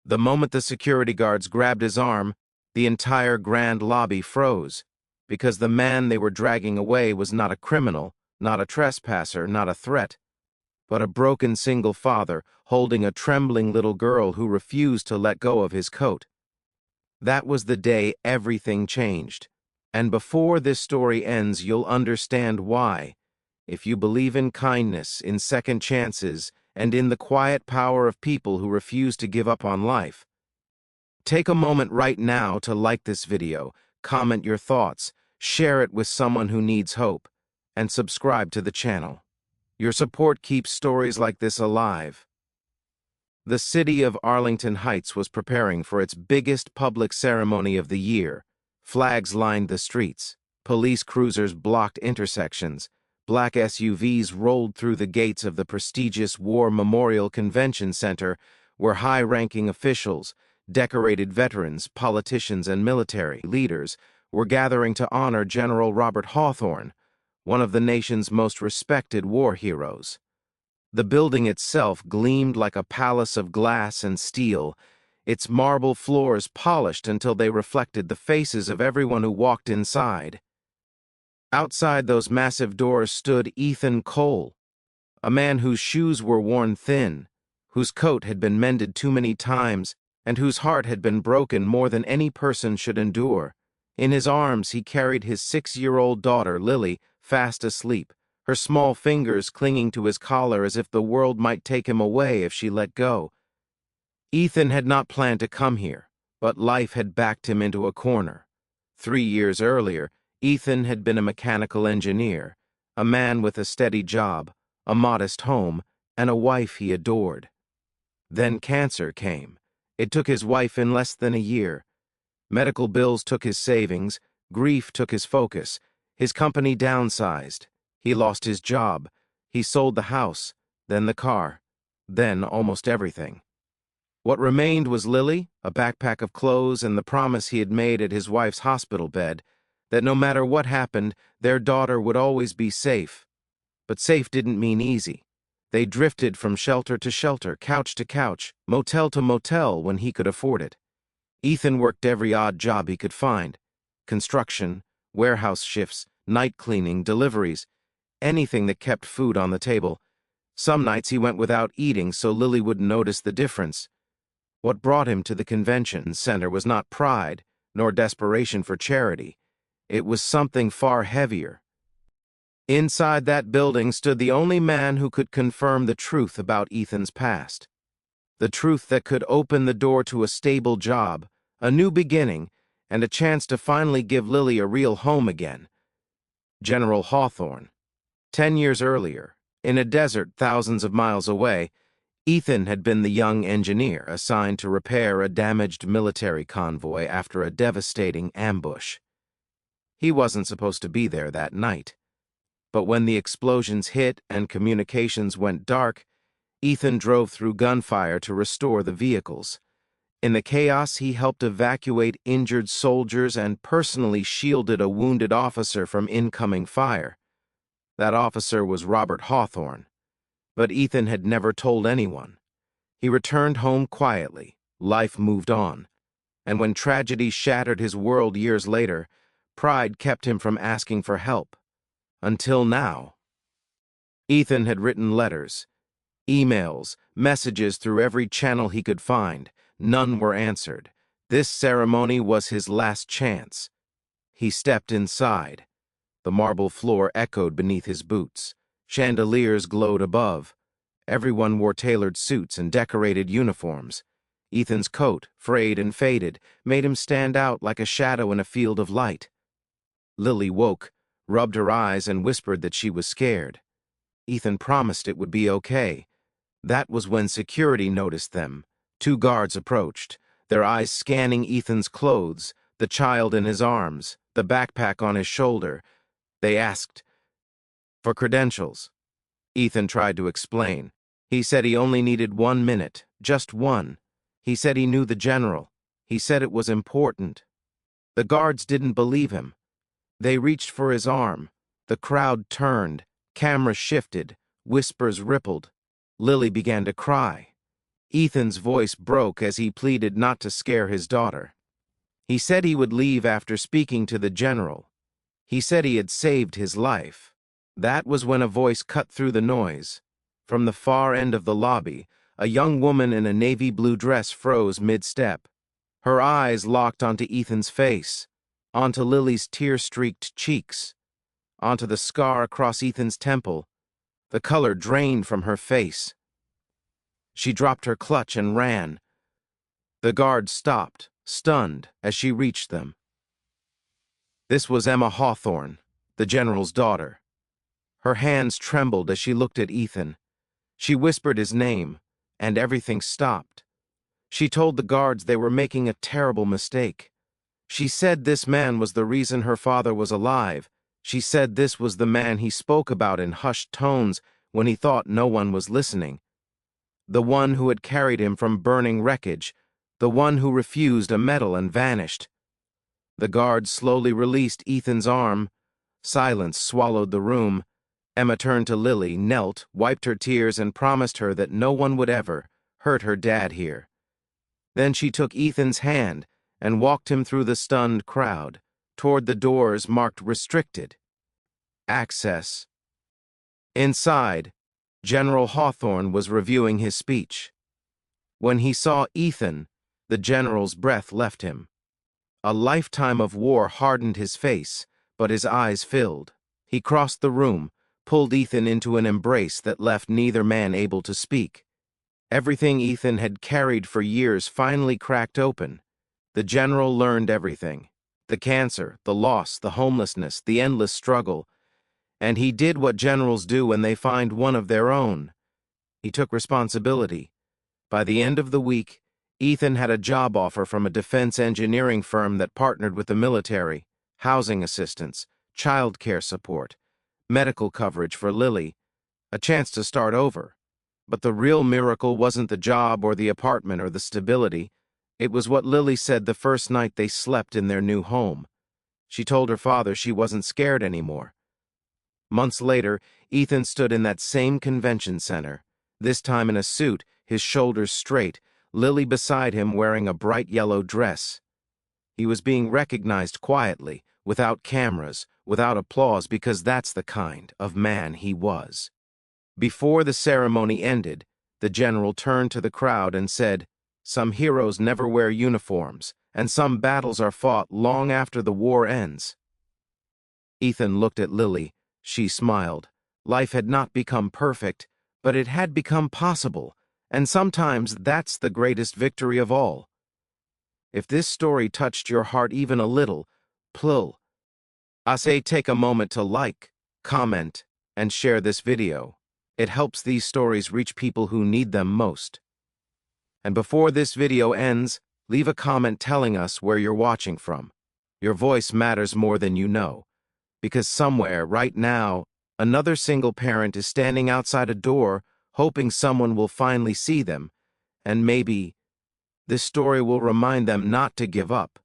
The moment the security guards grabbed his arm, the entire grand lobby froze, because the man they were dragging away was not a criminal, not a trespasser, not a threat, but a broken single father holding a trembling little girl who refused to let go of his coat. That was the day everything changed. And before this story ends, you'll understand why. If you believe in kindness, in second chances, and in the quiet power of people who refuse to give up on life. Take a moment right now to like this video, comment your thoughts, share it with someone who needs hope, and subscribe to the channel. Your support keeps stories like this alive. The city of Arlington Heights was preparing for its biggest public ceremony of the year. Flags lined the streets, police cruisers blocked intersections, black SUVs rolled through the gates of the prestigious War Memorial Convention Center, where high-ranking officials, decorated veterans, politicians, and military leaders were gathering to honor General Robert Hawthorne, one of the nation's most respected war heroes. The building itself gleamed like a palace of glass and steel, its marble floors polished until they reflected the faces of everyone who walked inside. Outside those massive doors stood Ethan Cole, a man whose shoes were worn thin, whose coat had been mended too many times, and whose heart had been broken more than any person should endure. In his arms he carried his 6-year-old daughter, Lily, fast asleep, her small fingers clinging to his collar as if the world might take him away if she let go. Ethan had not planned to come here, but life had backed him into a corner. 3 years earlier, Ethan had been a mechanical engineer, a man with a steady job, a modest home, and a wife he adored. Then cancer came. It took his wife in less than a year. Medical bills took his savings, grief took his focus, his company downsized. He lost his job, he sold the house, then the car, then almost everything. What remained was Lily, a backpack of clothes, and the promise he had made at his wife's hospital bed, that no matter what happened, their daughter would always be safe. But safe didn't mean easy. They drifted from shelter to shelter, couch to couch, motel to motel when he could afford it. Ethan worked every odd job he could find: construction, warehouse shifts, night cleaning, deliveries, anything that kept food on the table. Some nights he went without eating so Lily wouldn't notice the difference. What brought him to the convention center was not pride, nor desperation for charity. It was something far heavier. Inside that building stood the only man who could confirm the truth about Ethan's past. The truth that could open the door to a stable job, a new beginning, and a chance to finally give Lily a real home again. General Hawthorne. 10 years earlier, in a desert thousands of miles away, Ethan had been the young engineer assigned to repair a damaged military convoy after a devastating ambush. He wasn't supposed to be there that night. But when the explosions hit and communications went dark, Ethan drove through gunfire to restore the vehicles. In the chaos, he helped evacuate injured soldiers and personally shielded a wounded officer from incoming fire. That officer was Robert Hawthorne. But Ethan had never told anyone. He returned home quietly. Life moved on. And when tragedy shattered his world years later, pride kept him from asking for help. Until now. Ethan had written letters, emails, messages through every channel he could find. None were answered. This ceremony was his last chance. He stepped inside. The marble floor echoed beneath his boots. Chandeliers glowed above. Everyone wore tailored suits and decorated uniforms. Ethan's coat, frayed and faded, made him stand out like a shadow in a field of light. Lily woke, rubbed her eyes, and whispered that she was scared. Ethan promised it would be okay. That was when security noticed them. 2 guards approached, their eyes scanning Ethan's clothes, the child in his arms, the backpack on his shoulder. They asked for credentials. Ethan tried to explain. He said he only needed 1 minute, just one. He said he knew the general. He said it was important. The guards didn't believe him. They reached for his arm. The crowd turned. Cameras shifted. Whispers rippled. Lily began to cry. Ethan's voice broke as he pleaded not to scare his daughter. He said he would leave after speaking to the general. He said he had saved his life. That was when a voice cut through the noise. From the far end of the lobby, a young woman in a navy blue dress froze mid-step. Her eyes locked onto Ethan's face, onto Lily's tear-streaked cheeks, onto the scar across Ethan's temple. The color drained from her face. She dropped her clutch and ran. The guards stopped, stunned, as she reached them. This was Emma Hawthorne, the general's daughter. Her hands trembled as she looked at Ethan. She whispered his name, and everything stopped. She told the guards they were making a terrible mistake. She said this man was the reason her father was alive. She said this was the man he spoke about in hushed tones when he thought no one was listening. The one who had carried him from burning wreckage, the one who refused a medal and vanished. The guards slowly released Ethan's arm. Silence swallowed the room. Emma turned to Lily, knelt, wiped her tears, and promised her that no one would ever hurt her dad here. Then she took Ethan's hand and walked him through the stunned crowd, toward the doors marked restricted. Access. Inside, General Hawthorne was reviewing his speech. When he saw Ethan, the general's breath left him. A lifetime of war hardened his face, but his eyes filled. He crossed the room, pulled Ethan into an embrace that left neither man able to speak. Everything Ethan had carried for years finally cracked open. The general learned everything. The cancer, the loss, the homelessness, the endless struggle. And he did what generals do when they find one of their own. He took responsibility. By the end of the week, Ethan had a job offer from a defense engineering firm that partnered with the military, housing assistance, child care support, medical coverage for Lily, a chance to start over. But the real miracle wasn't the job or the apartment or the stability. It was what Lily said the first night they slept in their new home. She told her father she wasn't scared anymore. Months later, Ethan stood in that same convention center, this time in a suit, his shoulders straight, Lily beside him wearing a bright yellow dress. He was being recognized quietly, without cameras, without applause, because that's the kind of man he was. Before the ceremony ended, the general turned to the crowd and said, "Some heroes never wear uniforms, and some battles are fought long after the war ends." Ethan looked at Lily. She smiled. Life had not become perfect, but it had become possible, and sometimes that's the greatest victory of all. If this story touched your heart even a little, I say take a moment to like, comment, and share this video. It helps these stories reach people who need them most. And before this video ends, leave a comment telling us where you're watching from. Your voice matters more than you know. Because somewhere, right now, another single parent is standing outside a door, hoping someone will finally see them, and maybe this story will remind them not to give up,